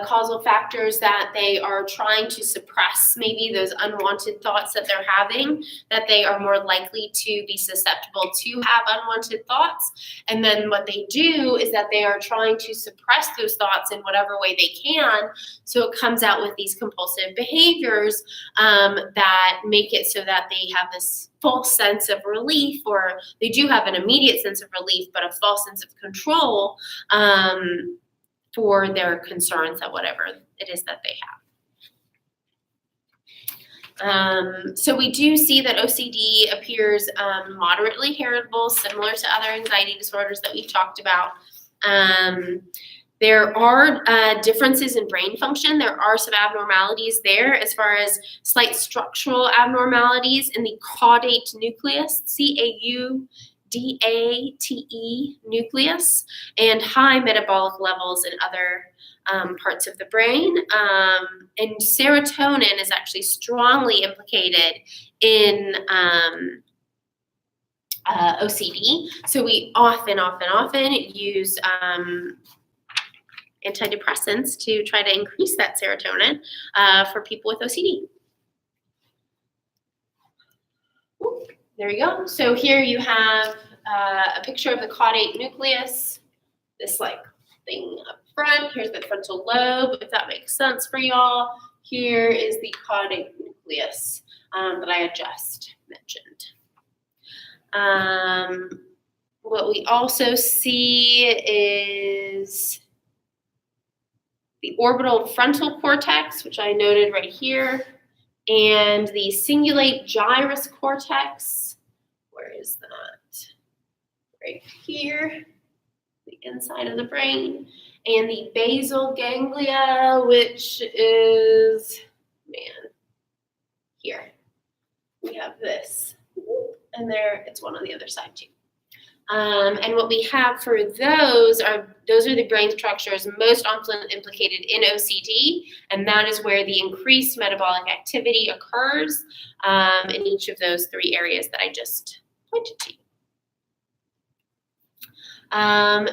causal factors that they are trying to suppress, maybe those unwanted thoughts that they're having, that they are more likely to be susceptible to have unwanted thoughts. And then what they do is that they are trying to suppress those thoughts in whatever way they can. So it comes out with these compulsive behaviors that make it so that they have this false sense of relief, or they do have an immediate sense of relief, but a false sense of control for their concerns at whatever it is that they have. So we do see that OCD appears moderately heritable, similar to other anxiety disorders that we've talked about. There are differences in brain function. There are some abnormalities there as far as slight structural abnormalities in the caudate nucleus, CAUDATE nucleus, and high metabolic levels in other parts of the brain. And serotonin is actually strongly implicated in OCD. So we often use antidepressants to try to increase that serotonin for people with OCD. There you go. So here you have a picture of the caudate nucleus, this like thing up front. Here's the frontal lobe, if that makes sense for y'all. Here is the caudate nucleus that I had just mentioned. What we also see is the orbital frontal cortex, which I noted right here, and the cingulate gyrus cortex. Where is that? Right here, the inside of the brain. And the basal ganglia, which is, here. We have this. And there, it's one on the other side too. And what we have for those are the brain structures most often implicated in OCD, and that is where the increased metabolic activity occurs in each of those three areas that I just pointed to.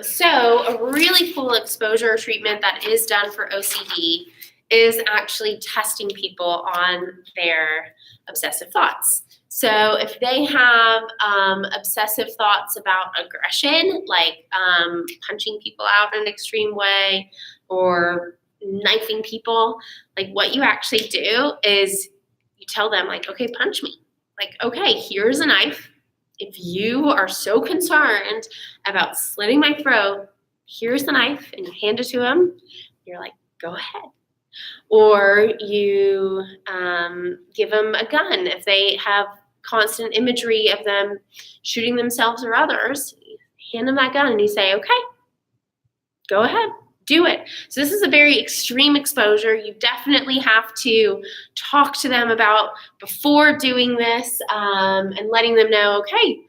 So a really cool exposure treatment that is done for OCD is actually testing people on their obsessive thoughts. So if they have obsessive thoughts about aggression, like punching people out in an extreme way or knifing people, like what you actually do is you tell them, like, okay, punch me. Like, okay, here's a knife. If you are so concerned about slitting my throat, here's the knife, and you hand it to them. You're like, go ahead. Or you give them a gun. If they have constant imagery of them shooting themselves or others, you hand them that gun and you say, okay, go ahead, do it. So this is a very extreme exposure. You definitely have to talk to them about before doing this and letting them know, okay,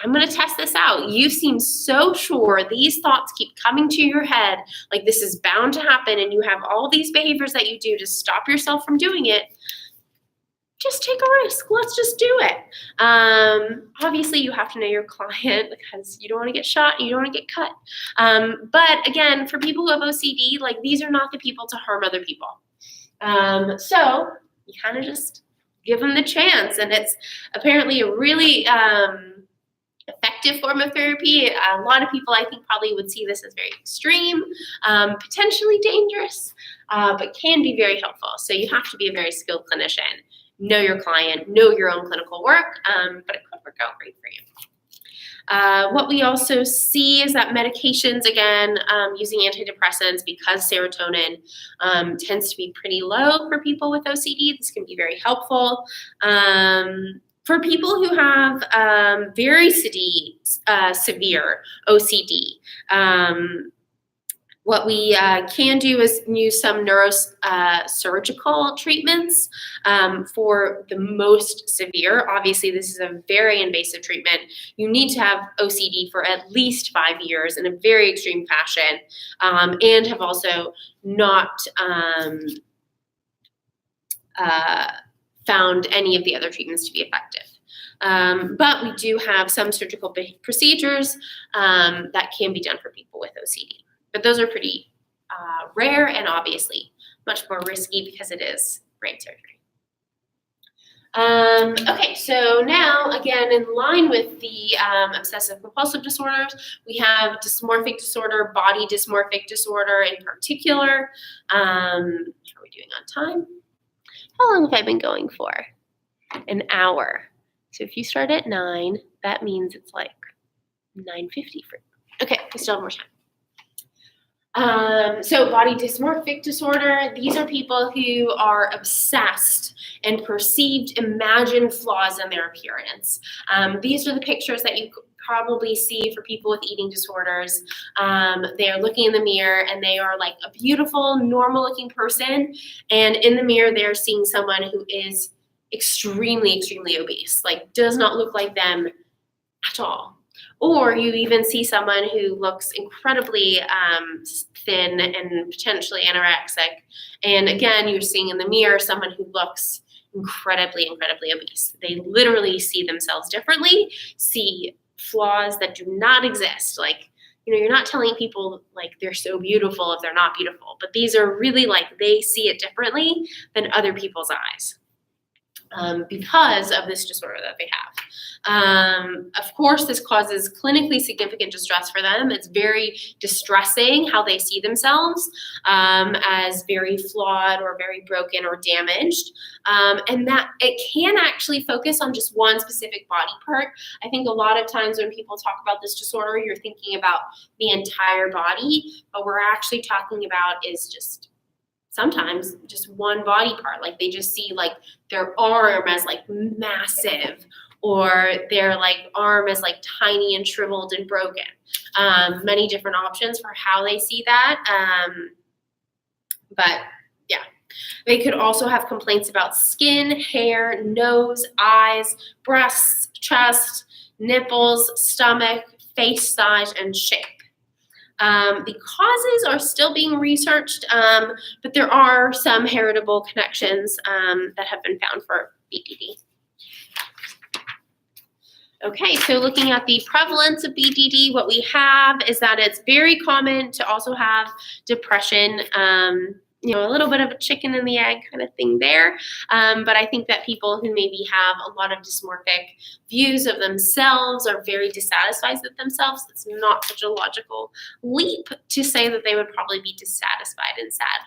I'm going to test this out. You seem so sure. These thoughts keep coming to your head like this is bound to happen, and you have all these behaviors that you do to stop yourself from doing it. Just take a risk. Let's just do it. Obviously, you have to know your client because you don't want to get shot. You don't want to get cut. But again, for people who have OCD, like these are not the people to harm other people. So you kind of just give them the chance. And it's apparently a really effective form of therapy. A lot of people, I think, probably would see this as very extreme, potentially dangerous, but can be very helpful. So you have to be a very skilled clinician. Know your client, know your own clinical work, but it could work out great for you. What we also see is that medications, again, using antidepressants, because serotonin tends to be pretty low for people with OCD, this can be very helpful. For people who have very severe OCD, What we can do is use some neurosurgical treatments for the most severe. Obviously, this is a very invasive treatment. You need to have OCD for at least 5 years in a very extreme fashion, and have also not found any of the other treatments to be effective. But we do have some surgical procedures that can be done for people with OCD. But those are pretty rare and obviously much more risky because it is brain surgery. Okay, so now, again, in line with the obsessive compulsive disorders, we have dysmorphic disorder, body dysmorphic disorder in particular. How are we doing on time? How long have I been going for? An hour. So if you start at 9, that means it's like 9:50 for. Okay, we still have more time. So body dysmorphic disorder, these are people who are obsessed and perceived imagined flaws in their appearance. These are the pictures that you probably see for people with eating disorders. They are looking in the mirror and they are like a beautiful, normal looking person. And in the mirror, they're seeing someone who is extremely, extremely obese, like does not look like them at all. Or you even see someone who looks incredibly thin and potentially anorexic. And again, you're seeing in the mirror someone who looks incredibly, incredibly obese. They literally see themselves differently, see flaws that do not exist. Like, you're not telling people like they're so beautiful if they're not beautiful, but these are really like they see it differently than other people's eyes. Because of this disorder that they have. Of course, this causes clinically significant distress for them. It's very distressing how they see themselves as very flawed or very broken or damaged. And that it can actually focus on just one specific body part. I think a lot of times when people talk about this disorder, you're thinking about the entire body, but we're actually talking about is just sometimes just one body part. Like they just see like their arm as like massive, or their like arm as like tiny and shriveled and broken. Many different options for how they see that. But yeah, they could also have complaints about skin, hair, nose, eyes, breasts, chest, nipples, stomach, face size, and shape. The causes are still being researched, but there are some heritable connections that have been found for BDD. Okay, so looking at the prevalence of BDD, what we have is that it's very common to also have depression, a little bit of a chicken and the egg kind of thing there. But I think that people who maybe have a lot of dysmorphic views of themselves are very dissatisfied with themselves. It's not such a logical leap to say that they would probably be dissatisfied and sad.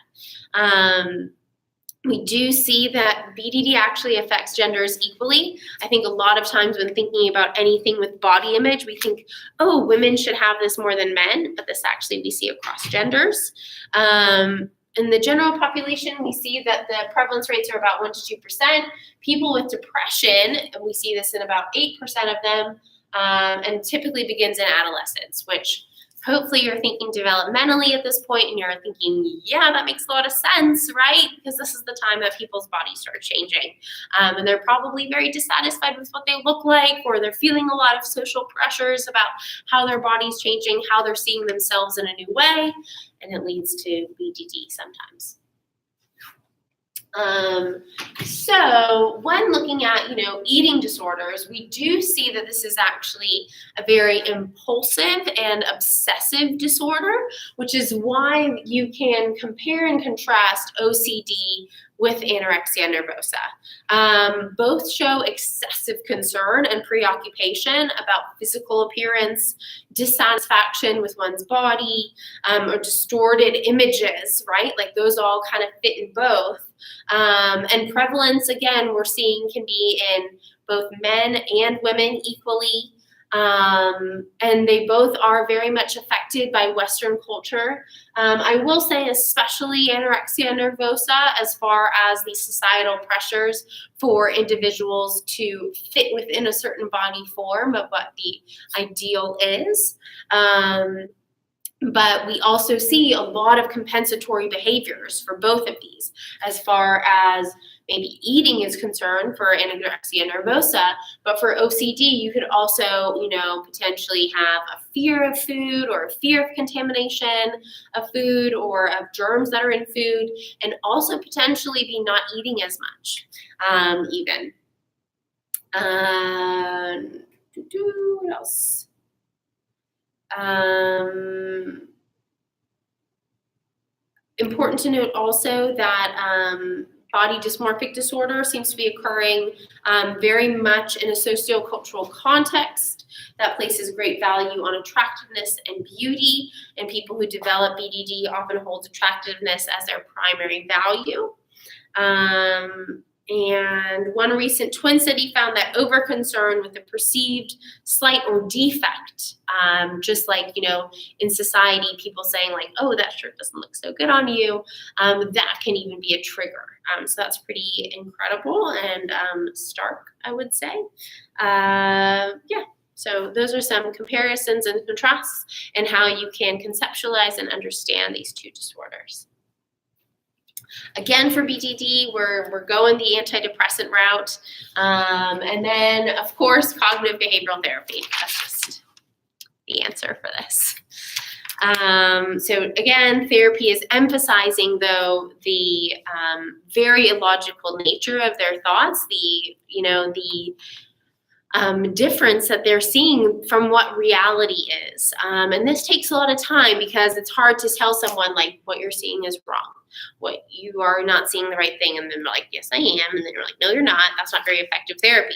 We do see that BDD actually affects genders equally. I think a lot of times when thinking about anything with body image, we think, oh, women should have this more than men, but this actually we see across genders. In the general population, we see that the prevalence rates are about 1 to 2%. People with depression, we see this in about 8% of them, and typically begins in adolescence, which hopefully you're thinking developmentally at this point and you're thinking, yeah, that makes a lot of sense, right? Because this is the time that people's bodies start changing. And they're probably very dissatisfied with what they look like, or they're feeling a lot of social pressures about how their body's changing, how they're seeing themselves in a new way, and it leads to BDD sometimes. So when looking at, eating disorders, we do see that this is actually a very impulsive and obsessive disorder, which is why you can compare and contrast OCD with anorexia nervosa. Both show excessive concern and preoccupation about physical appearance, dissatisfaction with one's body, or distorted images, right? Like those all kind of fit in both. And prevalence, again, we're seeing can be in both men and women equally. And they both are very much affected by Western culture. I will say especially anorexia nervosa as far as the societal pressures for individuals to fit within a certain body form of what the ideal is. But we also see a lot of compensatory behaviors for both of these, as far as maybe eating is concerned for anorexia nervosa. But for OCD, you could also, potentially have a fear of food or a fear of contamination of food or of germs that are in food, and also potentially be not eating as much, even. What else? Important to note also that body dysmorphic disorder seems to be occurring very much in a sociocultural context that places great value on attractiveness and beauty, and people who develop BDD often hold attractiveness as their primary value. And one recent twin study found that over-concern with a perceived slight or defect, just like, in society, people saying like, oh, that shirt doesn't look so good on you, that can even be a trigger. So that's pretty incredible and stark, I would say. So those are some comparisons and contrasts and how you can conceptualize and understand these two disorders. Again, for BDD, we're going the antidepressant route. And then, of course, cognitive behavioral therapy. That's just the answer for this. So again, therapy is emphasizing, though, the very illogical nature of their thoughts, the difference that they're seeing from what reality is. And this takes a lot of time because it's hard to tell someone like what you're seeing is wrong. What you are not seeing the right thing, and then they're like, yes, I am, and then you're like, no, you're not. That's not very effective therapy.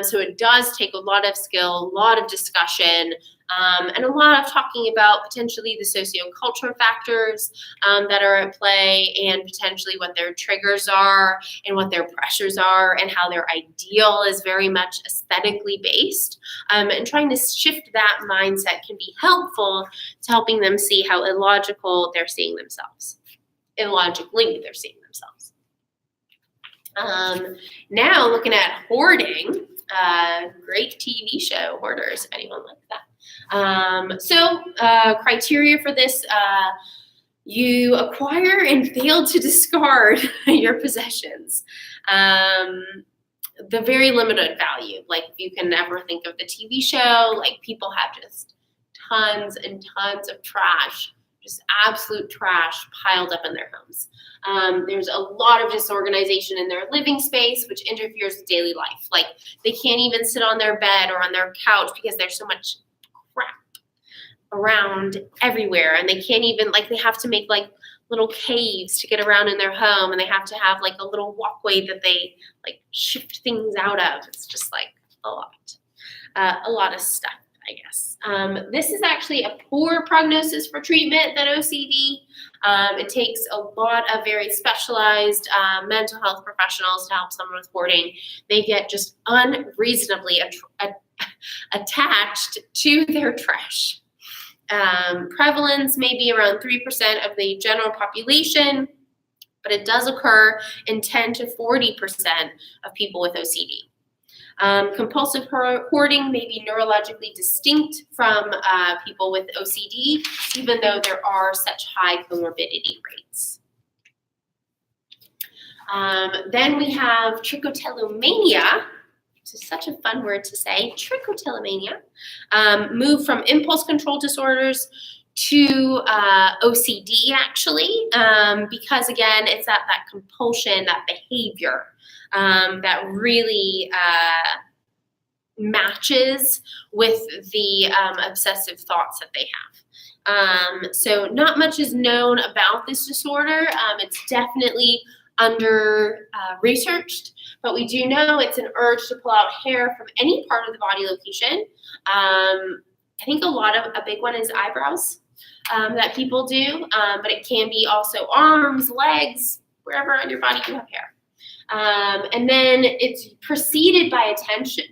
So it does take a lot of skill, a lot of discussion, and a lot of talking about potentially the sociocultural factors that are at play, and potentially what their triggers are and what their pressures are, and how their ideal is very much aesthetically based. And trying to shift that mindset can be helpful to helping them see how illogically they're seeing themselves. Now looking at hoarding, great TV show, Hoarders, if anyone likes that. So criteria for this, you acquire and fail to discard your possessions. The very limited value, like if you can ever think of the TV show, like people have just tons and tons of trash, just absolute trash piled up in their homes. There's a lot of disorganization in their living space, which interferes with daily life. Like they can't even sit on their bed or on their couch because there's so much crap around everywhere. And they can't even, like, they have to make like little caves to get around in their home, and they have to have like a little walkway that they like shift things out of. It's just like a lot of stuff, I guess. This is actually a poor prognosis for treatment than OCD. It takes a lot of very specialized mental health professionals to help someone with hoarding. They get just unreasonably attached to their trash. Prevalence may be around 3% of the general population, but it does occur in 10 to 40% of people with OCD. Compulsive hoarding may be neurologically distinct from people with OCD, even though there are such high comorbidity rates. Then we have trichotillomania, which is such a fun word to say, trichotillomania, move from impulse control disorders to OCD, actually, because, again, it's that compulsion, that behavior that really matches with the obsessive thoughts that they have. So not much is known about this disorder. It's definitely under researched, but we do know it's an urge to pull out hair from any part of the body location. I think a big one is eyebrows that people do, but it can be also arms, legs, wherever on your body you have hair. And then it's preceded by attention,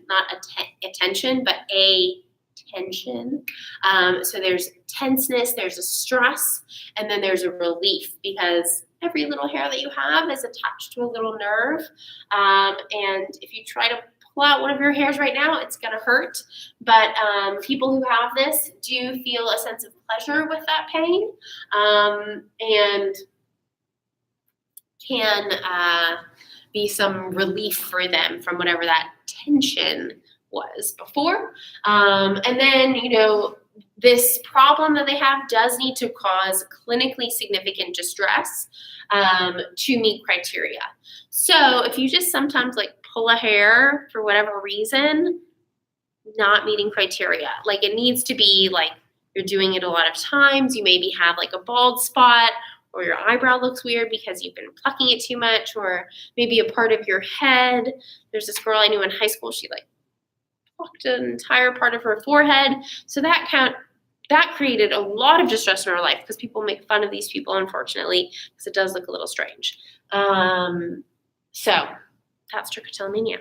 not attention, but a tension. So there's tenseness, there's a stress, and then there's a relief, because every little hair that you have is attached to a little nerve. And if you try to pull out one of your hairs right now, it's going to hurt. But people who have this do feel a sense of pleasure with that pain, and can be some relief for them from whatever that tension was before. And then, this problem that they have does need to cause clinically significant distress to meet criteria. So if you just sometimes pull a hair for whatever reason, not meeting criteria, it needs to be you're doing it a lot of times. You maybe have a bald spot, or your eyebrow looks weird because you've been plucking it too much, or maybe a part of your head. There's this girl I knew in high school, she plucked an entire part of her forehead. So that created a lot of distress in her life, because people make fun of these people, unfortunately, because it does look a little strange. So that's trichotillomania.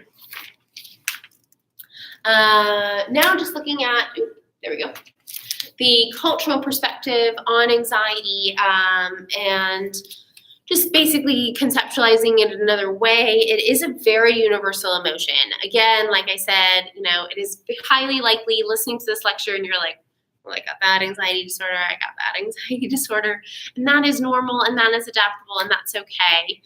Now just looking at, there we go, the cultural perspective on anxiety, and just basically conceptualizing it another way. It is a very universal emotion. Again, like I said, it is highly likely listening to this lecture and you're like, well, I got that anxiety disorder, I got that anxiety disorder, and that is normal, and that is adaptable, and that's okay.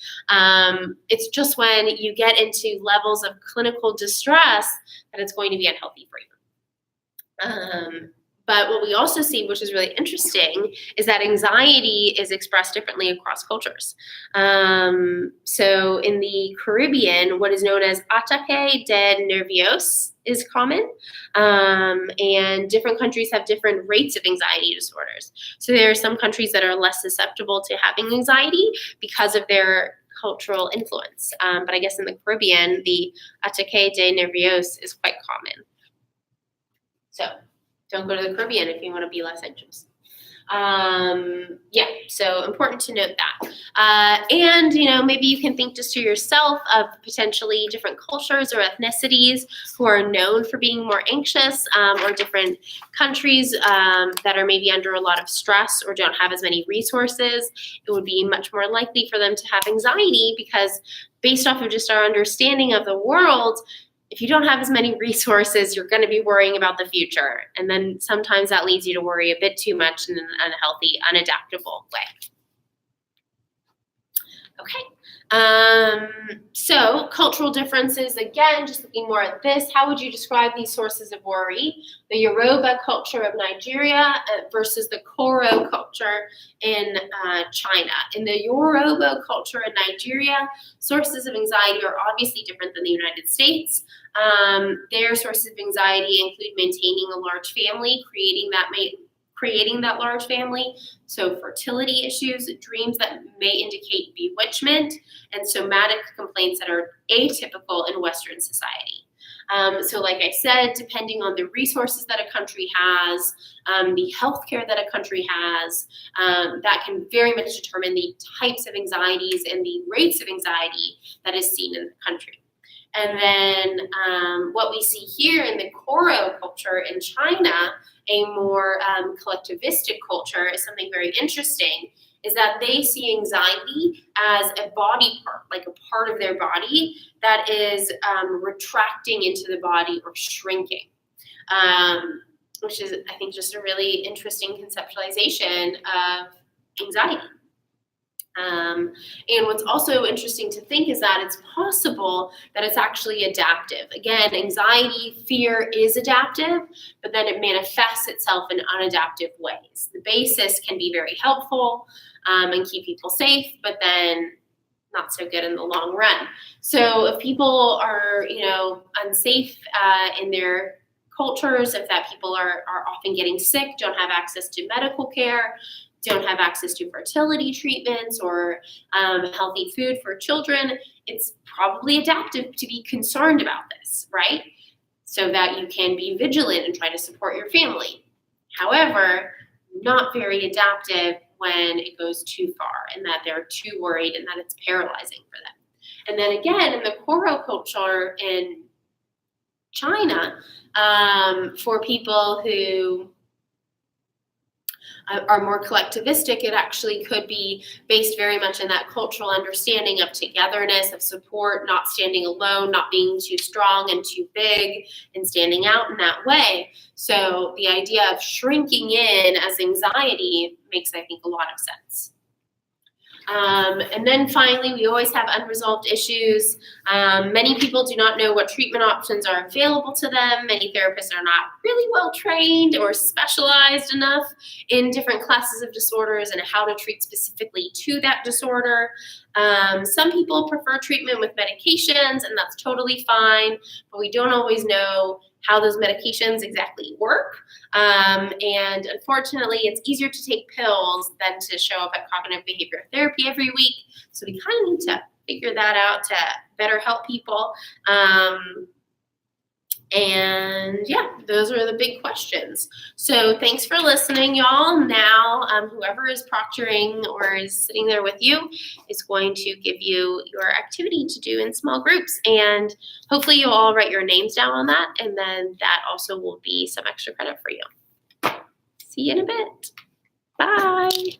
It's just when you get into levels of clinical distress that it's going to be unhealthy for you. But what we also see, which is really interesting, is that anxiety is expressed differently across cultures. So in the Caribbean, what is known as ataque de nervios is common, and different countries have different rates of anxiety disorders. So there are some countries that are less susceptible to having anxiety because of their cultural influence. But I guess in the Caribbean, the ataque de nervios is quite common. So don't go to the Caribbean if you want to be less anxious. So important to note that. And, maybe you can think just to yourself of potentially different cultures or ethnicities who are known for being more anxious, or different countries that are maybe under a lot of stress or don't have as many resources. It would be much more likely for them to have anxiety, because based off of just our understanding of the world, if you don't have as many resources, you're going to be worrying about the future. And then sometimes that leads you to worry a bit too much in an unhealthy, unadaptable way. Okay. So cultural differences, again, just looking more at this, how would you describe these sources of worry? The Yoruba culture of Nigeria versus the Koro culture in China. In the Yoruba culture in Nigeria, sources of anxiety are obviously different than the United States. Their sources of anxiety include maintaining a large family, creating that large family, so fertility issues, dreams that may indicate bewitchment, and somatic complaints that are atypical in Western society. So like I said, depending on the resources that a country has, the healthcare that a country has, that can very much determine the types of anxieties and the rates of anxiety that is seen in the country. And then what we see here in the Koro culture in China, a more collectivistic culture, is something very interesting, is that they see anxiety as a body part, like a part of their body that is retracting into the body or shrinking, which is, I think, just a really interesting conceptualization of anxiety. And what's also interesting to think is that it's possible that it's actually adaptive. Again, anxiety, fear is adaptive, but then it manifests itself in unadaptive ways. The basis can be very helpful and keep people safe, but then not so good in the long run. So if people are, unsafe in their cultures, if that people are often getting sick, don't have access to medical care, don't have access to fertility treatments or healthy food for children, it's probably adaptive to be concerned about this, right? So that you can be vigilant and try to support your family. However, not very adaptive when it goes too far and that they're too worried and that it's paralyzing for them. And then again, in the Koro culture in China, for people who are more collectivistic, it actually could be based very much in that cultural understanding of togetherness, of support, not standing alone, not being too strong and too big, and standing out in that way. So the idea of shrinking in as anxiety makes, I think, a lot of sense. And then finally, we always have unresolved issues. Many people do not know what treatment options are available to them. Many therapists are not really well trained or specialized enough in different classes of disorders and how to treat specifically to that disorder. Some people prefer treatment with medications, and that's totally fine, but we don't always know how those medications exactly work. And unfortunately, it's easier to take pills than to show up at cognitive behavioral therapy every week. So we kind of need to figure that out to better help people. And yeah, those are the big questions. So thanks for listening, y'all. Now, whoever is proctoring or is sitting there with you is going to give you your activity to do in small groups. And hopefully you'll all write your names down on that. And then that also will be some extra credit for you. See you in a bit. Bye.